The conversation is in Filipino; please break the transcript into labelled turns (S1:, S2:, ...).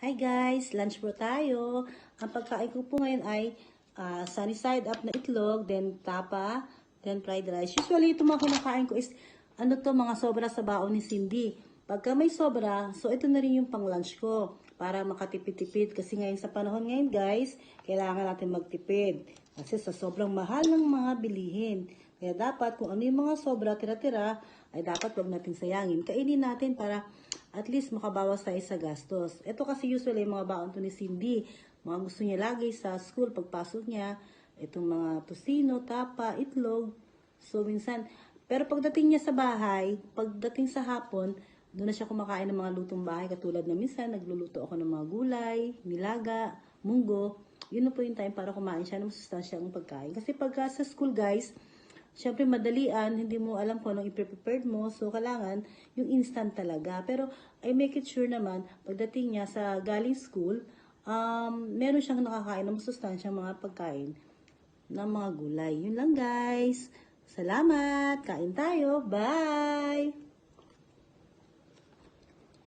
S1: Hi guys, lunch po tayo. Ang pagkain ko po ngayon ay sunny side up na itlog, then tapa, then fried rice. Usually ito mga kinakain ko is mga sobra sa baon ni Cindy. Pagka may sobra, so ito na rin yung pang lunch ko para makatipid-tipid. Kasi ngayon sa panahon ngayon guys, kailangan natin magtipid. Kasi sa sobrang mahal ng mga bilihin. Kaya dapat kung ano yung mga sobra tira-tira, ay dapat wag natin sayangin. Kainin natin para at least makabawas tayo sa gastos. Ito kasi usually mga baon to ni Cindy. Mga gusto niya lagi sa school pagpasok niya. Itong mga tosino, tapa, itlog. So minsan, pero pagdating niya sa bahay, pagdating sa hapon, doon na siya kumakain ng mga lutong bahay. Katulad na minsan, nagluluto ako ng mga gulay, nilaga, munggo. Yun na po yung time para kumain siya ng sustansyang pagkain. Kasi pagka sa school guys, syempre madalian, hindi mo alam kung anong i-prepared mo. So, kailangan yung instant talaga. Pero, I make it sure naman, pagdating niya sa galing school, meron siyang nakakain ng masustansyang mga pagkain ng mga gulay. Yun lang guys. Salamat! Kain tayo! Bye!